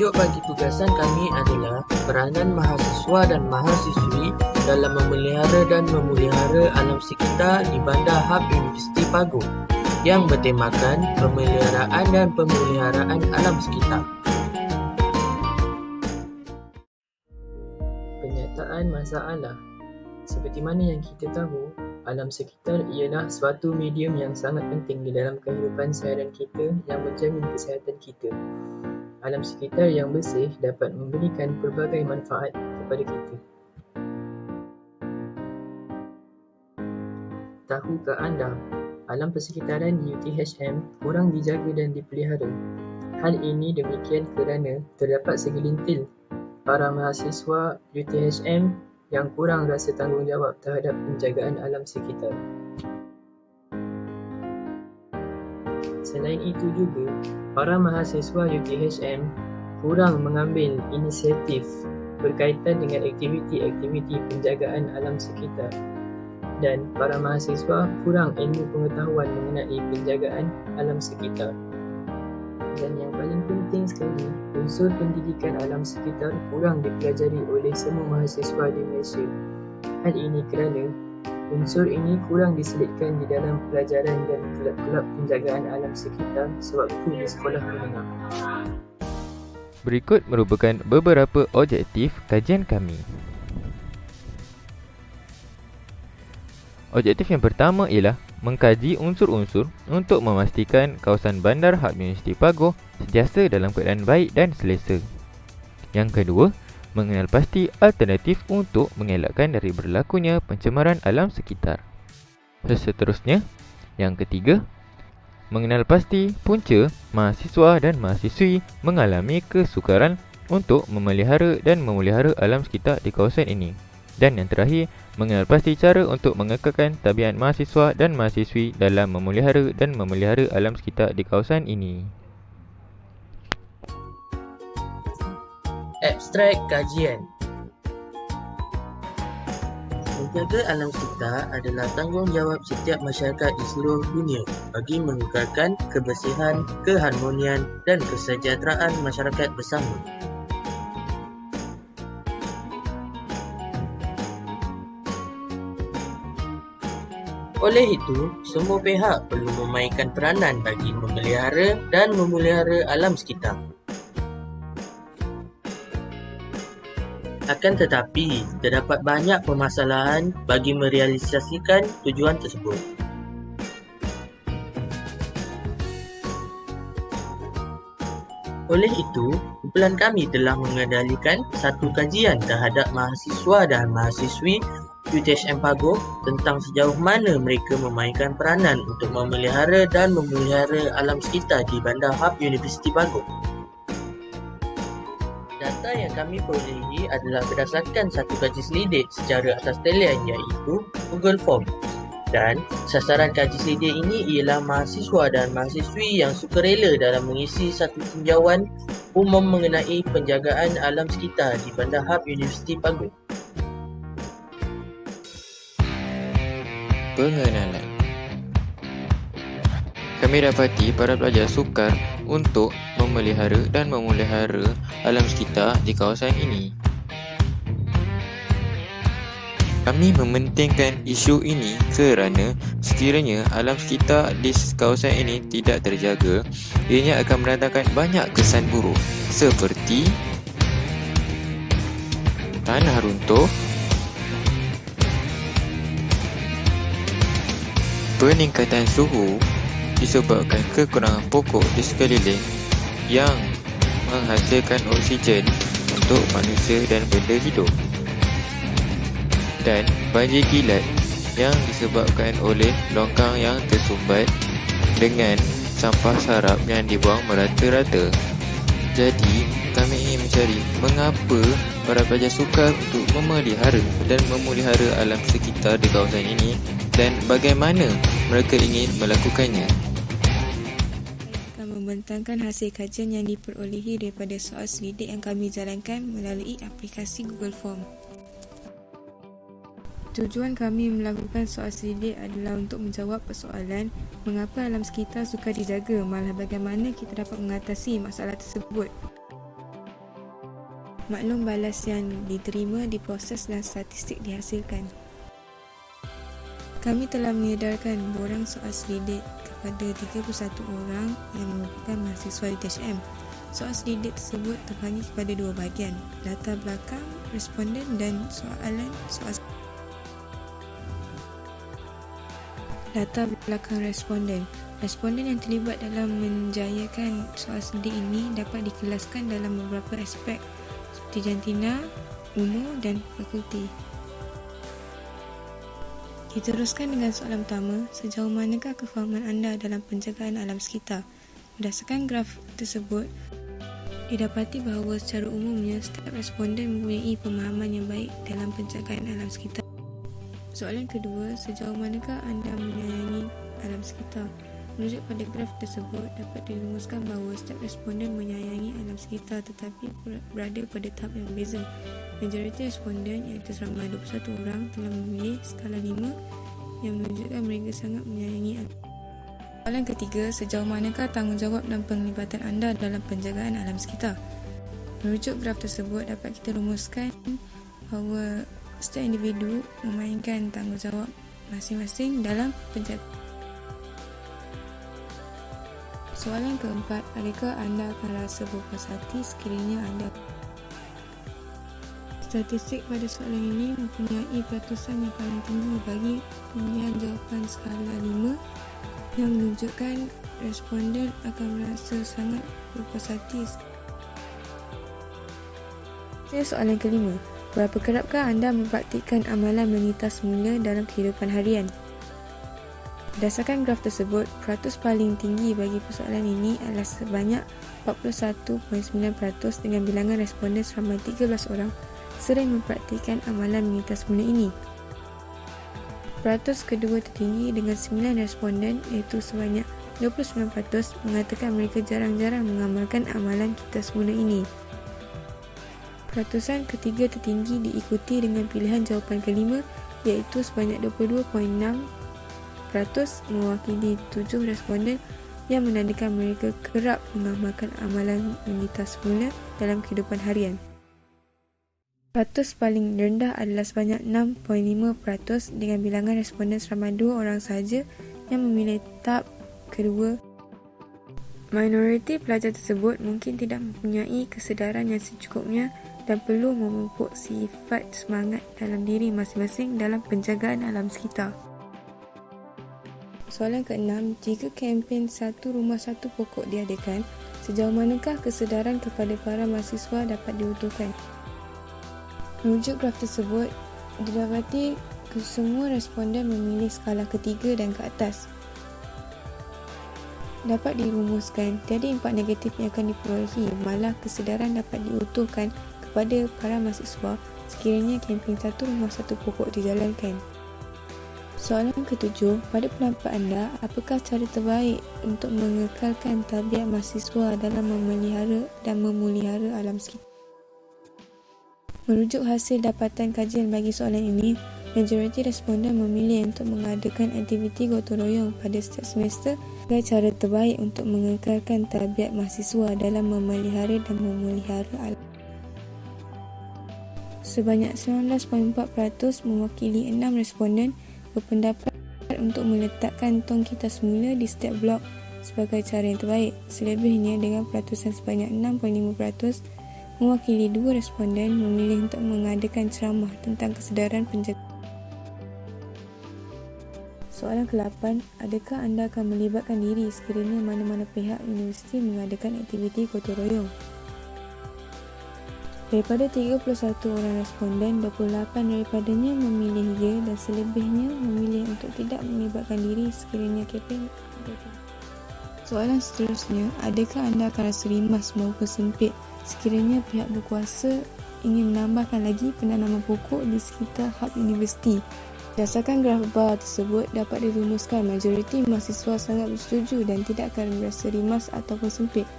Tajuk bagi tugasan kami adalah peranan mahasiswa dan mahasiswi dalam memelihara dan memelihara alam sekitar di Bandar Hub Universiti Paguh yang bertemakan pemeliharaan dan pemeliharaan alam sekitar. Penyataan masalah. Seperti mana yang kita tahu, alam sekitar ialah suatu medium yang sangat penting di dalam kehidupan seharian kita yang menjamin kesihatan kita. Alam sekitar yang bersih dapat memberikan pelbagai manfaat kepada kita. Tahukah anda, alam persekitaran di UTHM kurang dijaga dan dipelihara? Hal ini demikian kerana terdapat segelintir para mahasiswa UTHM yang kurang rasa tanggungjawab terhadap penjagaan alam sekitar. Selain itu juga, para mahasiswa UTHM kurang mengambil inisiatif berkaitan dengan aktiviti-aktiviti penjagaan alam sekitar, dan para mahasiswa kurang ilmu pengetahuan mengenai penjagaan alam sekitar. Dan yang paling penting sekali, unsur pendidikan alam sekitar kurang dipelajari oleh semua mahasiswa di Malaysia. Hal ini kerana unsur ini kurang diselitkan di dalam pelajaran dan kelab-kelab penjagaan alam sekitar sewaktu di sekolah menengah. Berikut merupakan beberapa objektif kajian kami. Objektif yang pertama ialah mengkaji unsur-unsur untuk memastikan kawasan Bandar Hub Universiti Paguh sentiasa dalam keadaan baik dan selesa. Yang kedua, mengenal pasti alternatif untuk mengelakkan dari berlakunya pencemaran alam sekitar. Seterusnya, yang ketiga, mengenal pasti punca mahasiswa dan mahasiswi mengalami kesukaran untuk memelihara dan memelihara alam sekitar di kawasan ini. Dan yang terakhir, mengenal pasti cara untuk mengekalkan tabiat mahasiswa dan mahasiswi dalam memelihara dan memelihara alam sekitar di kawasan ini. Abstrak kajian. Menjaga alam sekitar adalah tanggungjawab setiap masyarakat di seluruh dunia bagi mengekalkan kebersihan, keharmonian dan kesejahteraan masyarakat bersama. Oleh itu, semua pihak perlu memainkan peranan bagi memelihara dan memelihara alam sekitar. Akan tetapi, terdapat banyak permasalahan bagi merealisasikan tujuan tersebut. Oleh itu, kumpulan kami telah mengendalikan satu kajian terhadap mahasiswa dan mahasiswi UTHM Paguh tentang sejauh mana mereka memainkan peranan untuk memelihara dan memelihara alam sekitar di Bandar Hub Universiti Paguh. Data yang kami perolehi adalah berdasarkan satu kaji selidik secara atas talian iaitu Google Form. Dan sasaran kaji selidik ini ialah mahasiswa dan mahasiswi yang sukarela dalam mengisi satu tinjauan umum mengenai penjagaan alam sekitar di Bandar Hub Universiti Paguh. Pengenalan. Kami dapati para pelajar sukar untuk memelihara dan memelihara alam sekitar di kawasan ini. Kami mementingkan isu ini kerana sekiranya alam sekitar di kawasan ini tidak terjaga, ianya akan mendatangkan banyak kesan buruk seperti tanah runtuh, peningkatan suhu disebabkan kekurangan pokok di sekeliling yang menghasilkan oksigen untuk manusia dan benda hidup, dan banjir kilat yang disebabkan oleh longkang yang tersumbat dengan sampah sarap yang dibuang merata-rata. Jadi, kami ingin mencari mengapa para pelajar sukar untuk memelihara dan memelihara alam sekitar di kawasan ini dan bagaimana mereka ingin melakukannya. Akan membentangkan hasil kajian yang diperolehi daripada soal selidik yang kami jalankan melalui aplikasi Google Form. Tujuan kami melakukan soal selidik adalah untuk menjawab persoalan mengapa alam sekitar sukar dijaga, malah bagaimana kita dapat mengatasi masalah tersebut. maklum balas yang diterima, diproses dan statistik dihasilkan. Kami telah mengedarkan borang soal selidik kepada 31 orang yang merupakan mahasiswa UTHM. Soal selidik tersebut terbahagi kepada dua bahagian, latar belakang responden dan soal latar belakang responden. Responden yang terlibat dalam menjayakan soal selidik ini dapat dikelaskan dalam beberapa aspek seperti jantina, umur dan fakulti. Kita teruskan dengan soalan pertama, sejauh manakah kefahaman anda dalam penjagaan alam sekitar? Berdasarkan graf tersebut, didapati bahawa secara umumnya setiap responden mempunyai pemahaman yang baik dalam penjagaan alam sekitar. Soalan kedua, sejauh manakah anda menyayangi alam sekitar? Merujuk pada graf tersebut, dapat dirumuskan bahawa setiap responden menyayangi alam sekitar tetapi berada pada tahap yang berbeza. Majoriti responden iaitu seramai 21 orang telah memilih skala 5 yang menunjukkan mereka sangat menyayangi alam. Soalan ketiga, sejauh manakah tanggungjawab dan penglibatan anda dalam penjagaan alam sekitar? Merujuk graf tersebut, dapat kita rumuskan bahawa setiap individu memainkan tanggungjawab masing-masing dalam penjagaan. Soalan keempat, adakah anda akan rasa berpuas hati sekiranya anda? Statistik pada soalan ini mempunyai peratusan yang paling tinggi bagi pemilihan jawapan skala 5 yang menunjukkan responden akan merasa sangat berpuas hati. Soalan kelima, berapa kerapkah anda mempraktikkan amalan menita semula dalam kehidupan harian? Berdasarkan graf tersebut, peratus paling tinggi bagi persoalan ini adalah sebanyak 41.9% dengan bilangan responden seramai 13 orang sering mempraktikkan amalan menita semula ini. Peratus kedua tertinggi dengan 9 responden iaitu sebanyak 29% mengatakan mereka jarang-jarang mengamalkan amalan kita semula ini. Peratusan ketiga tertinggi diikuti dengan pilihan jawapan kelima iaitu sebanyak 22.6% mewakili 7 responden yang menandakan mereka kerap mengamalkan amalan menita semula dalam kehidupan harian. Peratus paling rendah adalah sebanyak 6.5% dengan bilangan responden seramai 2 orang sahaja yang memilih tahap kedua. Minoriti pelajar tersebut mungkin tidak mempunyai kesedaran yang secukupnya dan perlu memupuk sifat semangat dalam diri masing-masing dalam penjagaan alam sekitar. Soalan ke-6, jika kempen satu rumah satu pokok diadakan, sejauh manakah kesedaran kepada para mahasiswa dapat diutuhkan? Merujuk graf tersebut, didapati kesemua responden memilih skala ketiga dan ke atas. Dapat dirumuskan, tiada impak negatif yang akan diperolehi, malah kesedaran dapat diutuhkan kepada para mahasiswa sekiranya kempen satu rumah satu pokok dijalankan. Soalan ke-7, pada pendapat anda, apakah cara terbaik untuk mengekalkan tabiat mahasiswa dalam memelihara dan memelihara alam sekitar? Merujuk hasil dapatan kajian bagi soalan ini, majoriti responden memilih untuk mengadakan aktiviti gotong royong pada setiap semester sebagai cara terbaik untuk mengekalkan tabiat mahasiswa dalam memelihara dan memelihara alam. Sebanyak 19.4% mewakili 6 responden berpendapat untuk meletakkan tong kita semula di setiap blok sebagai cara yang terbaik. Selebihnya dengan peratusan sebanyak 6.5% mewakili 2 responden memilih untuk mengadakan ceramah tentang kesedaran penjagaan. Soalan ke-8, adakah anda akan melibatkan diri sekiranya mana-mana pihak universiti mengadakan aktiviti gotong royong? Daripada 31 orang responden, 28 daripadanya memilih ya dan selebihnya memilih untuk tidak melibatkan diri sekiranya kempen. Soalan seterusnya, adakah anda akan rasa rimas maupun sempit sekiranya pihak berkuasa ingin menambahkan lagi penanaman pokok di sekitar hub universiti? Berdasarkan graf bar tersebut, dapat dirumuskan majoriti mahasiswa sangat bersetuju dan tidak akan merasa rimas ataupun sempit.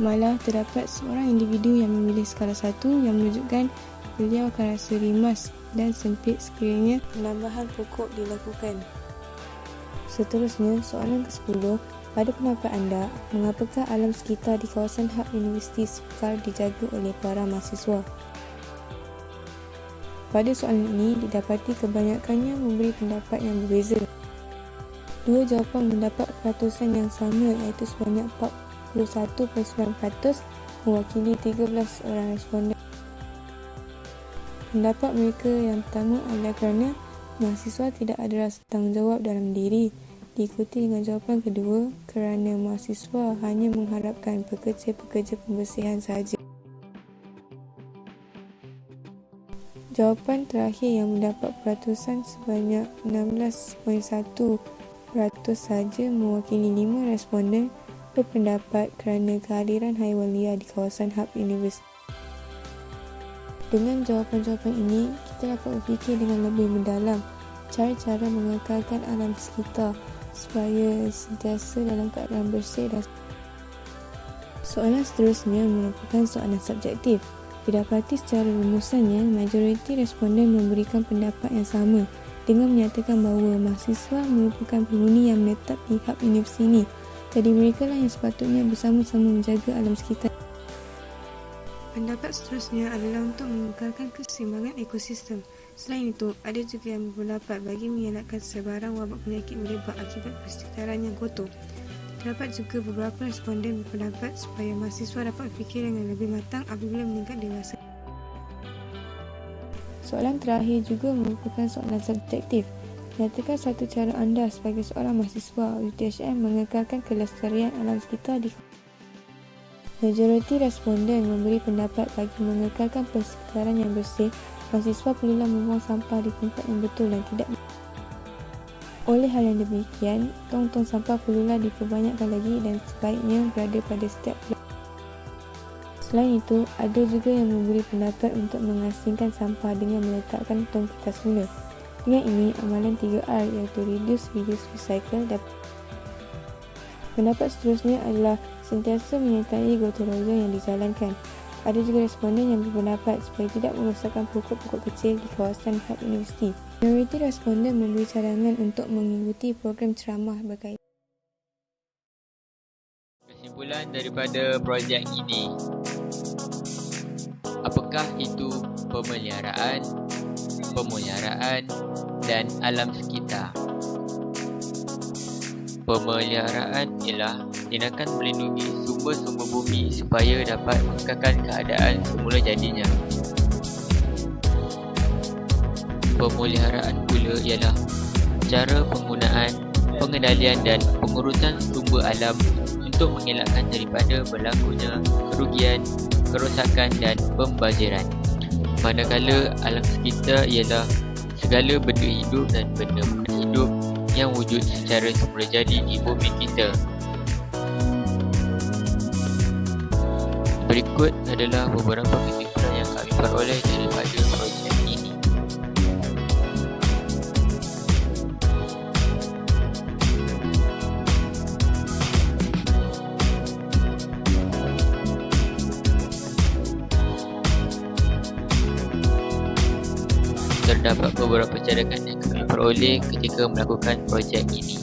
Malah terdapat seorang individu yang memilih skala 1 yang menunjukkan beliau akan rasa rimas dan sempit sekiranya penambahan pokok dilakukan. Seterusnya, soalan ke-10, Pada pendapat anda, mengapakah alam sekitar di kawasan hub universiti sukar dijaga oleh para mahasiswa? Pada soalan ini, didapati kebanyakannya memberi pendapat yang berbeza. Dua jawapan mendapat peratusan yang sama iaitu sebanyak 41.9% mewakili 13 orang responden. Pendapat mereka yang pertama adalah kerana mahasiswa tidak ada rasa tanggungjawab dalam diri, diikuti dengan jawapan kedua kerana mahasiswa hanya mengharapkan pekerja-pekerja pembersihan sahaja. Jawapan terakhir yang mendapat peratusan sebanyak 16.1% sahaja mewakili 5 responden berpendapat kerana kehadiran haiwan liar di kawasan hub universiti. Dengan jawapan-jawapan ini, kita dapat berfikir dengan lebih mendalam cara-cara mengekalkan alam sekitar supaya sentiasa dalam keadaan bersih dan soalan seterusnya merupakan soalan subjektif. Didapati secara rumusannya, majoriti responden memberikan pendapat yang sama dengan menyatakan bahawa mahasiswa merupakan penghuni yang menetap di hub universiti ini. Jadi mereka lah yang sepatutnya bersama-sama menjaga alam sekitar. Pendapat seterusnya adalah untuk mengekalkan keseimbangan ekosistem. Selain itu, ada juga yang berpendapat bagi mengelakkan sebarang wabak penyakit merebak akibat persekitaran yang kotor. Terdapat juga beberapa responden berpendapat supaya mahasiswa dapat berfikir dengan lebih matang apabila meningkat dewasa. Soalan terakhir juga merupakan soalan subjektif. Nyatakan satu cara anda sebagai seorang mahasiswa UTHM mengekalkan kelestarian alam sekitar di majoriti responden memberi pendapat bagi mengekalkan persekitaran yang bersih, mahasiswa perlulah membuang sampah di tempat yang betul dan tidak. Oleh hal yang demikian, tong-tong sampah perlulah diperbanyakkan lagi dan sebaiknya berada pada setiap pulau. Selain itu, ada juga yang memberi pendapat untuk mengasingkan sampah dengan meletakkan tong kertas semula. Dengan ini, amalan 3R iaitu Reduce, Reduce, Recycle dapat. Pendapat seterusnya adalah sentiasa menyertai gotong royong yang dijalankan. Ada juga responden yang berpendapat supaya tidak merosakkan pokok-pokok kecil di kawasan hub universiti. Majoriti responden memberi cadangan untuk mengikuti program ceramah berkaitan. Kesimpulan daripada projek ini, apakah itu pemeliharaan dan alam sekitar? Pemeliharaan ialah tindakan melindungi sumber-sumber bumi supaya dapat mengekalkan keadaan semula jadinya. Pemeliharaan pula ialah cara penggunaan, pengendalian dan pengurusan sumber alam untuk mengelakkan daripada berlakunya kerugian, kerosakan dan pembaziran. Manakala alam sekitar ialah segala benda hidup dan benda-benda hidup yang wujud secara semula jadi di bumi kita. Berikut adalah beberapa kesimpulan yang kami peroleh daripada projek ini. Terdapat beberapa cadangan yang kami peroleh ketika melakukan projek ini.